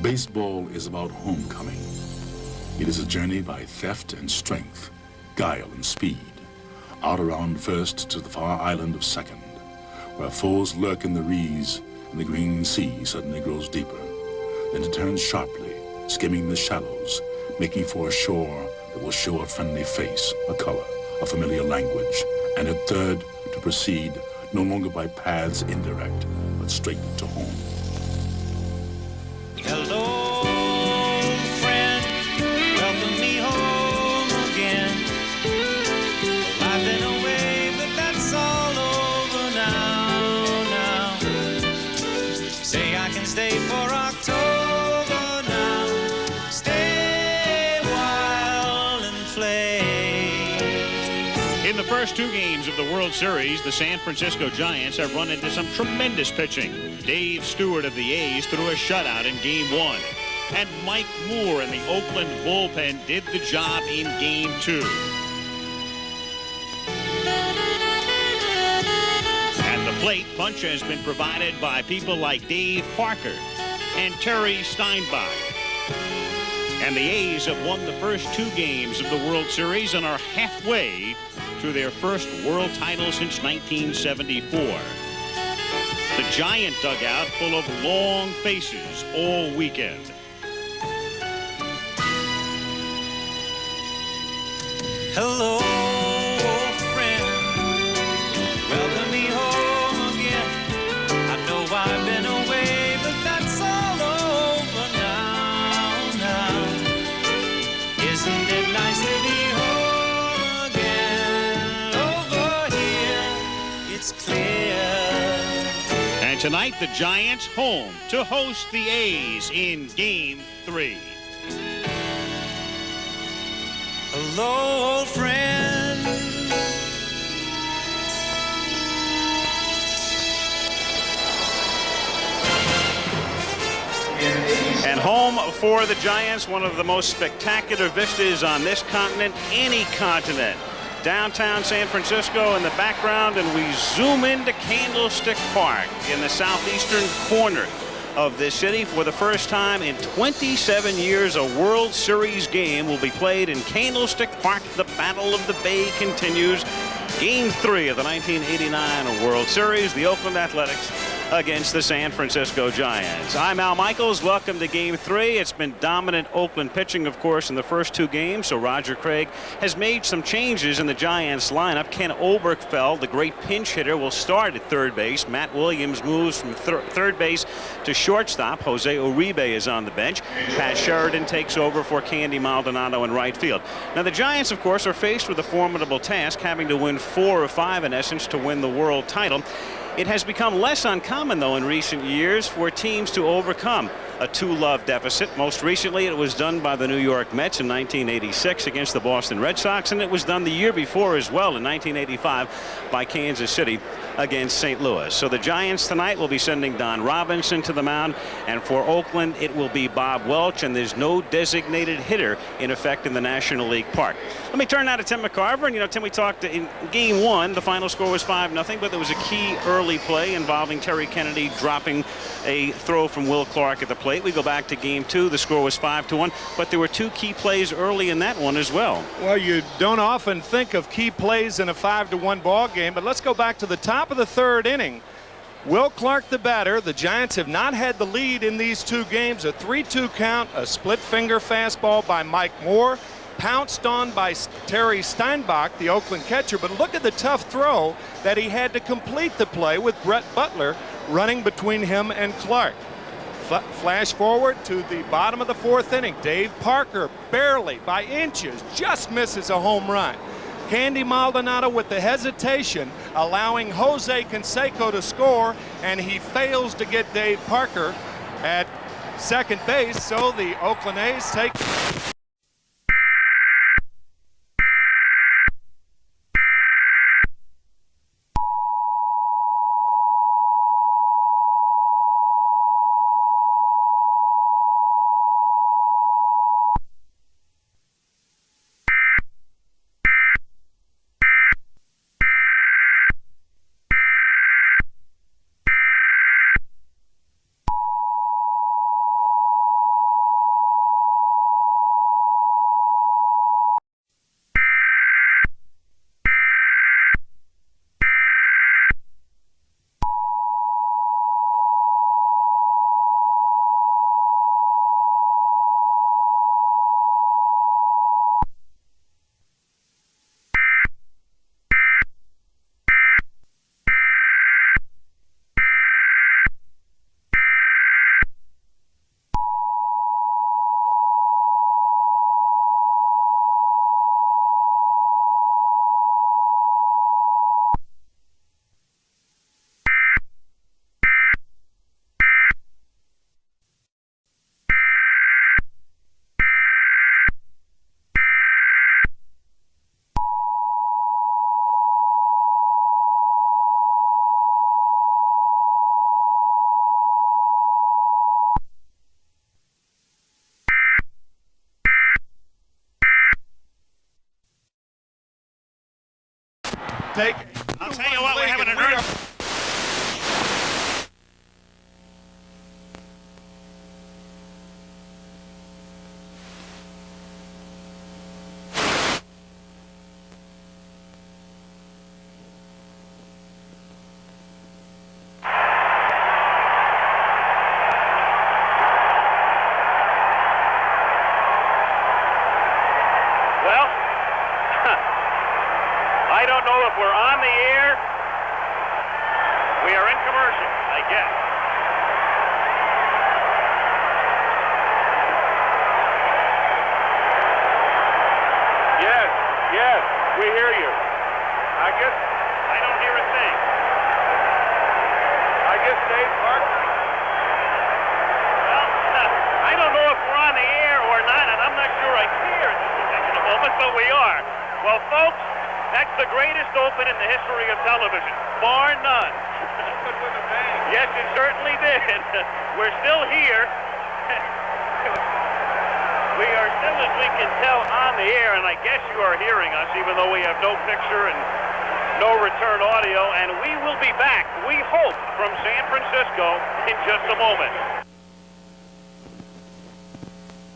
Baseball is about homecoming. It is a journey by theft and strength, guile and speed, out around first to the far island of second, where foes lurk in the reeds and the green sea suddenly grows deeper. Then it turns sharply, skimming the shallows, making for a shore that will show a friendly face, a color, a familiar language, and at third to proceed no longer by paths indirect, but straight to home. Hello, friend, welcome me home again. I've been away, but that's all over now. Say I can stay for October now. Stay a while and play. In the first two games of the World Series, the San Francisco Giants have run into some tremendous pitching. Dave Stewart of the A's threw a shutout in Game 1. And Mike Moore in the Oakland bullpen did the job in Game 2. And the plate punch has been provided by people like Dave Parker and Terry Steinbach. And the A's have won the first two games of the World Series and are halfway to their first world title since 1974. The Giant dugout full of long faces all weekend. Hello, friend, welcome me home again. I know I've been away, but that's all over now. Isn't it nice to be home again? Over here, it's clear. And tonight, the Giants home to host the A's in Game 3. Hello, old friend. And home for the Giants, one of the most spectacular vistas on this continent, any continent. Downtown San Francisco in the background, and we zoom into Candlestick Park in the southeastern corner of this city. For the first time in 27 years, a World Series game will be played in Candlestick Park. The Battle of the Bay continues. Game 3 of the 1989 World Series, the Oakland Athletics against the San Francisco Giants. I'm Al Michaels. Welcome to Game 3. It's been dominant Oakland pitching, of course, in the first two games, so Roger Craig has made some changes in the Giants lineup. Ken Oberkfell, the great pinch hitter, will start at third base. Matt Williams moves from third base to shortstop. Jose Uribe is on the bench. Pat Sheridan takes over for Candy Maldonado in right field. Now, the Giants, of course, are faced with a formidable task, having to win 4 of 5, in essence, to win the world title. It has become less uncommon, though, in recent years for teams to overcome a 2-love deficit. Most recently, it was done by the New York Mets in 1986 against the Boston Red Sox, and it was done the year before as well in 1985 by Kansas City against St. Louis. So the Giants tonight will be sending Don Robinson to the mound, and for Oakland, it will be Bob Welch, and there's no designated hitter in effect in the National League Park. Let me turn now to Tim McCarver. And, Tim, we talked in Game 1, the final score was 5-0, but there was a key early play involving Terry Kennedy dropping a throw from Will Clark at the plate. We go back to Game 2. The score was 5-1, but there were two key plays early in that one as well. Well, you don't often think of key plays in a 5-1 ball game, but let's go back to the top of the third inning. Will Clark, the batter. The Giants have not had the lead in these two games. A 3-2 count, a split finger fastball by Mike Moore, pounced on by Terry Steinbach, the Oakland catcher. But look at the tough throw that he had to complete the play with Brett Butler running between him and Clark. Flash forward to the bottom of the fourth inning. Dave Parker barely by inches just misses a home run. Candy Maldonado with the hesitation, allowing Jose Canseco to score, and he fails to get Dave Parker at second base. So the Oakland A's take take. I'll tell you what, we're having an earth. Well, I don't know if we're on the air. We are in commercial, I guess. Yes, we hear you. I guess I don't hear a thing. I guess Dave Park. Well, I don't know if we're on the air or not, and I'm not sure I care at this particular moment, but we are. Well, folks, that's the greatest open in the history of television, bar none. Yes, it certainly did. We're still here. We are still, as we can tell, on the air, and I guess you are hearing us, even though we have no picture and no return audio, and we will be back, we hope, from San Francisco in just a moment.